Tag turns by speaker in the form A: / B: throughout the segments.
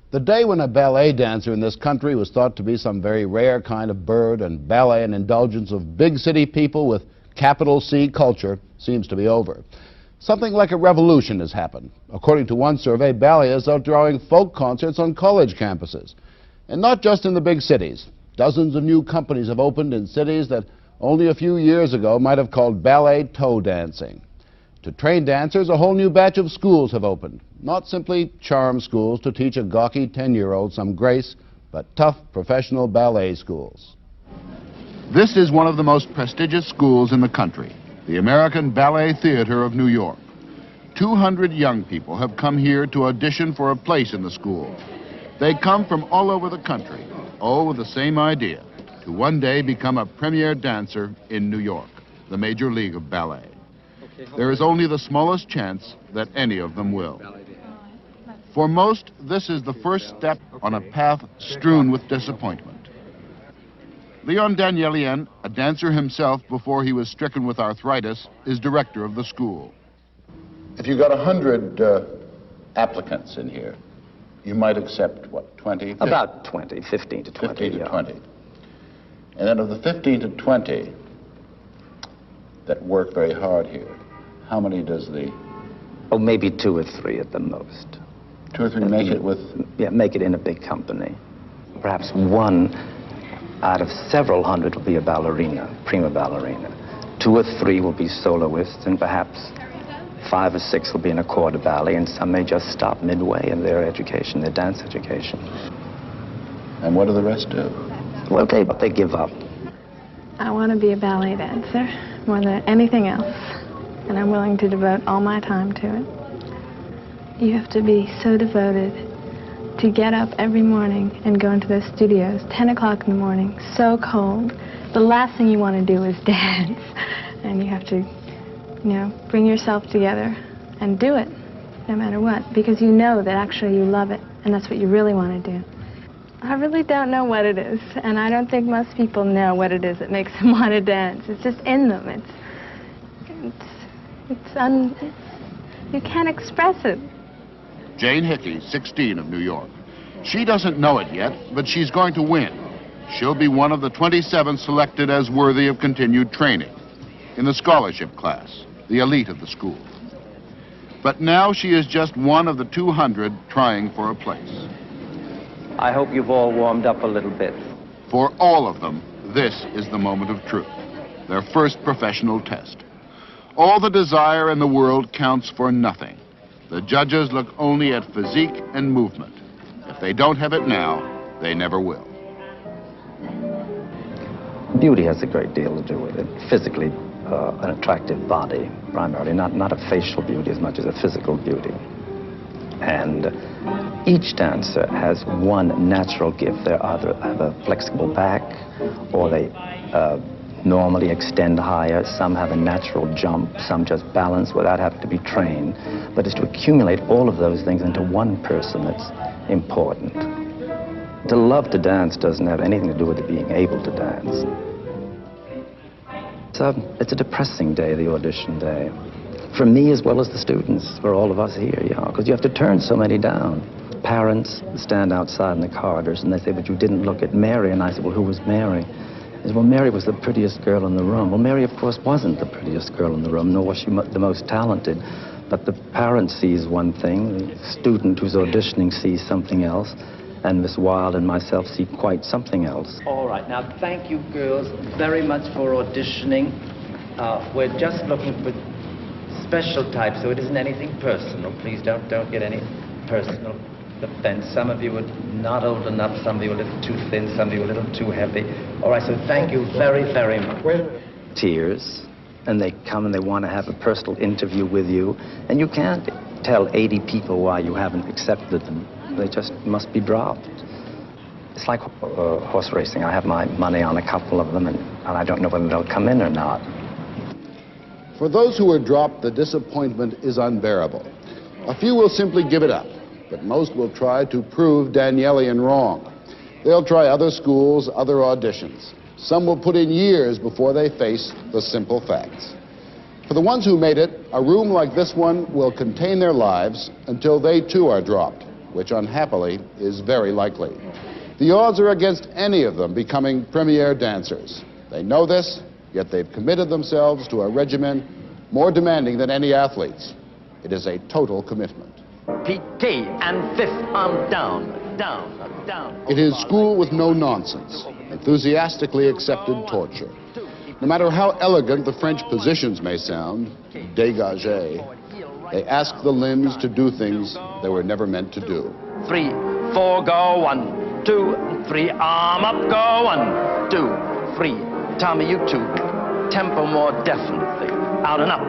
A: The day when a ballet dancer in this country was thought to be some very rare kind of bird and ballet an indulgence of big city people with capital C culture seems to be over. Something like a revolution has happened. According to one survey, ballet is outdrawing folk concerts on college campuses. And not just in the big cities. Dozens of new companies have opened in cities that only a few years ago might have called ballet toe dancing. To train dancers, a whole new batch of schools have opened. Not simply charm schools to teach a gawky 10-year-old some grace, but tough professional ballet schools. This is one of the most prestigious schools in the country, the American Ballet Theatre of New York. 200 young people have come here to audition for a place in the school. They come from all over the country, all with the same idea, to one day become a premier dancer in New York, the major league of ballet. There is only the smallest chance that any of them will. For most, this is the first step on a path strewn with disappointment. Leon Danielian, a dancer himself before he was stricken with arthritis, is director of the school. If you got 100 applicants in here, you might accept, what, 20?
B: About 20, 15 to 20.
A: 15 to
B: yeah.
A: 20. And then of the 15 to 20 that work very hard here, how many does the...
B: Oh, maybe 2 or 3 at the most.
A: 2 or 3 make it with...
B: Yeah, make it in a big company. Perhaps 1 out of several hundred will be a ballerina, prima ballerina. 2 or 3 will be soloists, and perhaps 5 or 6 will be in a corps de ballet, and some may just stop midway in their education, their dance education.
A: And what do the rest do?
B: Well, they give up.
C: I want to be a ballet dancer more than anything else, and I'm willing to devote all my time to it. You have to be so devoted to get up every morning and go into those studios, 10 o'clock in the morning, so cold. The last thing you want to do is dance, and you have to, you know, bring yourself together and do it, no matter what, because you know that actually you love it, and that's what you really want to do. I really don't know what it is, and I don't think most people know what it is that makes them want to dance. It's just in them. You can't express it.
A: Jane Hickey, 16, of New York. She doesn't know it yet, but she's going to win. She'll be one of the 27 selected as worthy of continued training in the scholarship class, the elite of the school. But now she is just one of the 200 trying for a place.
B: I hope you've all warmed up a little bit.
A: For all of them, this is the moment of truth, their first professional test. All the desire in the world counts for nothing. The judges look only at physique and movement. If they don't have it now, they never will.
B: Beauty has a great deal to do with it. Physically, an attractive body, primarily, not a facial beauty as much as a physical beauty. And each dancer has one natural gift. They either have a flexible back, or they normally extend higher. Some have a natural jump. Some just balance without having to be trained. But it's to accumulate all of those things into one person that's important. To love to dance doesn't have anything to do with it being able to dance. It's a depressing day, the audition day. For me as well as the students, for all of us here, you know, because you have to turn so many down. Parents stand outside in the corridors and they say, but you didn't look at Mary. And I said, well, who was Mary? They said, well, Mary was the prettiest girl in the room. Well, Mary, of course, wasn't the prettiest girl in the room, nor was she the most talented. But the parent sees one thing, the student who's auditioning sees something else, and Miss Wilde and myself see quite something else.
D: All right, now thank you girls very much for auditioning. We're just looking for special types, so it isn't anything personal. Please don't get any personal offense. Some of you are not old enough, some of you are a little too thin, some of you are a little too heavy. All right, so thank you very, very much.
B: Tears, and they come and they want to have a personal interview with you, and you can't tell 80 people why you haven't accepted them. They just must be dropped. It's like horse racing. I have my money on a couple of them, and I don't know whether they'll come in or not.
A: For those who are dropped, the disappointment is unbearable. A few will simply give it up, but most will try to prove Danielian wrong. They'll try other schools, other auditions. Some will put in years before they face the simple facts. For the ones who made it, a room like this one will contain their lives until they too are dropped, which unhappily is very likely. The odds are against any of them becoming premier dancers. They know this, yet they've committed themselves to a regimen more demanding than any athletes. It is a total commitment.
D: Piqué and fifth arm down, down, down.
A: It is school with no nonsense, enthusiastically accepted torture. No matter how elegant the French positions may sound, dégagé, they ask the limbs to do things they were never meant to do.
D: 3, 4, go, 1, 2, 3, arm up, go, 1, 2, 3, Tommy, you 2, tempo more definitely, out and up,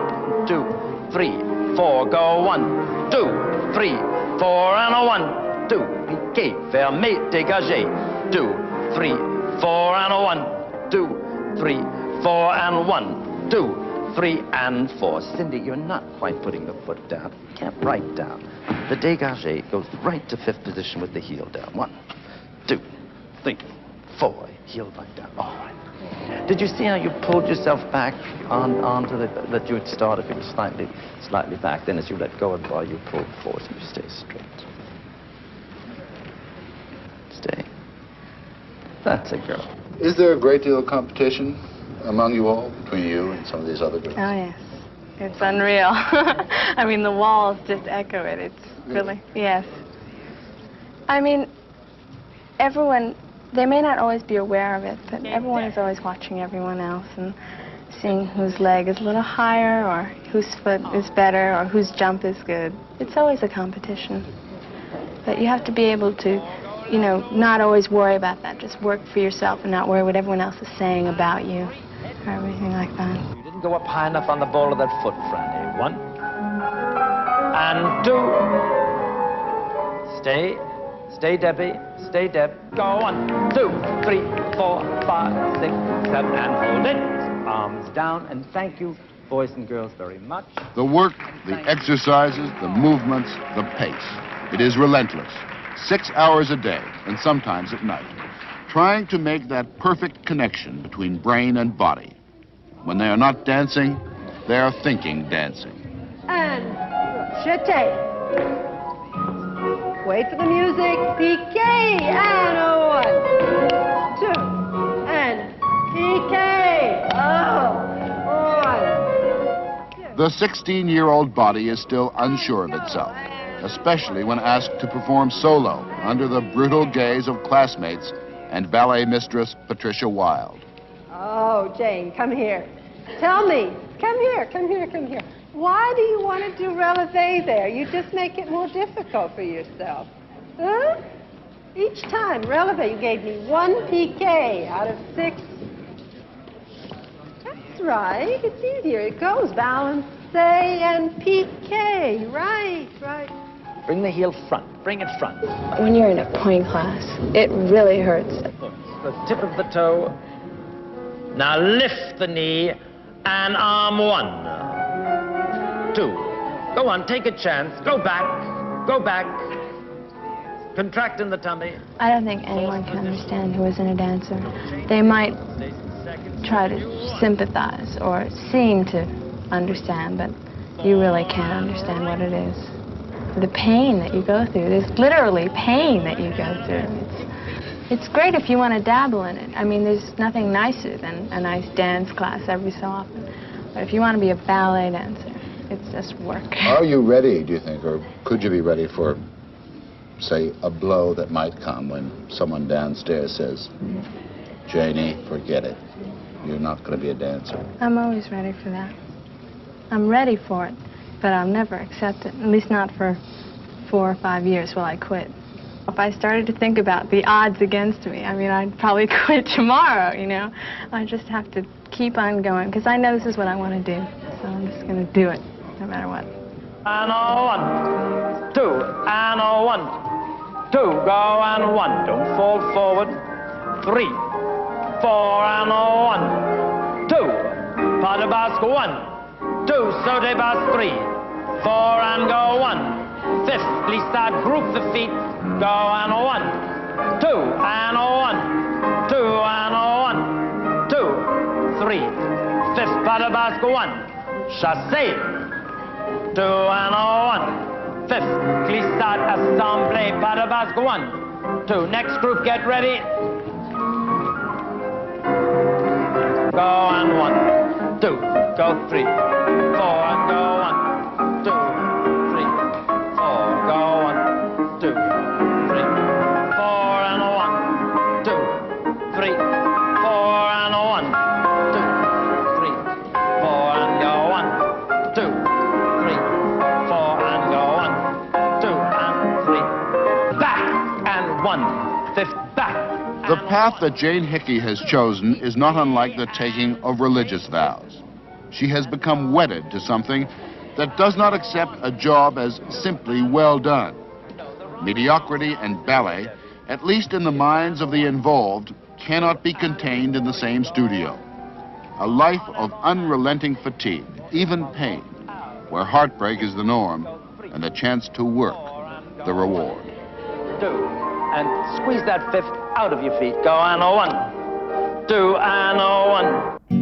D: 2, 3, 4, go, 1, 2, 3, 4, and a 1, 2, piqué, fermé, dégagé, 2, 3, 4, and a 1, 2, 3, 4, and 1, 2, 3, and 4. Cindy, you're not quite putting the foot down. You can't right down. The dégagé goes right to fifth position with the heel down. 1, 2, 3, 4. Heel right down. All right. Did you see how you pulled yourself back onto that you had started? It was slightly back. Then as you let go of the bar, you pulled forward. So you stay straight. Stay. That's a girl.
A: Is there a great deal of competition among you all, between you and some of these other girls?
C: Oh, yes. It's unreal. I mean, the walls just echo it. It's really, yes. I mean, everyone, they may not always be aware of it, but everyone is always watching everyone else and seeing whose leg is a little higher or whose foot is better or whose jump is good. It's always a competition. But you have to be able to, you know, not always worry about that. Just work for yourself and not worry what everyone else is saying about you or everything like that.
D: You didn't go up high enough on the ball of that foot, Franny. 1, and 2. Stay. Stay, Debbie. Stay, Deb. Go. 1, 2, 3, 4, 5, 6, 7, and hold it. Arms down, and thank you, boys and girls, very much.
A: The work, the exercises, the movements, the pace. It is relentless. 6 hours a day, and sometimes at night, trying to make that perfect connection between brain and body. When they are not dancing, they are thinking dancing.
E: And jeté. Wait for the music. Piqué. And a 1, 2, and piqué. Oh, 1.
A: The 16-year-old body is still unsure of itself, especially when asked to perform solo under the brutal gaze of classmates and ballet mistress Patricia Wilde.
E: Oh, Jane, come here. Tell me. Come here, come here, come here. Why do you want to do releve there? You just make it more difficult for yourself. Huh? Each time, releve, you gave me 1 piqué out of 6. That's right. It's easier. It goes balance, say, and piqué. Right, right.
D: Bring the heel front. Bring it front.
C: When you're in a point class, it really hurts.
D: The tip of the toe. Now lift the knee and arm 1, 2. Go on, take a chance. Go back. Go back. Contract in the tummy.
C: I don't think anyone can understand who isn't a dancer. They might try to sympathize or seem to understand, but you really can't understand what it is. The pain that you go through, there's literally pain that you go through. It's great if you want to dabble in it. I mean, there's nothing nicer than a nice dance class every so often. But if you want to be a ballet dancer, it's just work.
A: Are you ready, do you think, or could you be ready for, say, a blow that might come when someone downstairs says, Janie, forget it. You're not going to be a dancer.
C: I'm always ready for that. I'm ready for it, but I'll never accept it, at least not for 4 or 5 years while I quit. If I started to think about the odds against me, I mean, I'd probably quit tomorrow, you know. I just have to keep on going, because I know this is what I want to do. So I'm just going to do it, no matter what.
D: And a 1, 2, and a 1, 2, go and 1. Don't fall forward. 3, 4, and a 1, 2. Pas de basque 1, 2, saut de basque 3, 4, and go 1. 5th, glissade, group the feet, go and a 1, 2, and a 1, 2, and a 1, 2, 3. 5th, pas de basque 1, chassé, 2, and a fifth, glissade, assemblée, pas de base, go 1, 2, next group, get ready. Go and 1, 2, go 3, 4 and go 1, 2, 3, 4, go 1, 2, 3, 4 and 1, 2, 3, 4 and 1, 2, 3, 4 and go 1, 2, 3, 4 and go 1, 2 and 3, back and 1, fifth back.
A: The path that Jane Hickey has chosen is not unlike the taking of religious vows. She has become wedded to something that does not accept a job as simply well done. Mediocrity and ballet, at least in the minds of the involved, cannot be contained in the same studio. A life of unrelenting fatigue, even pain, where heartbreak is the norm and the chance to work the reward.
D: 2, and squeeze that fifth out of your feet. Go and 1, 2 and 1.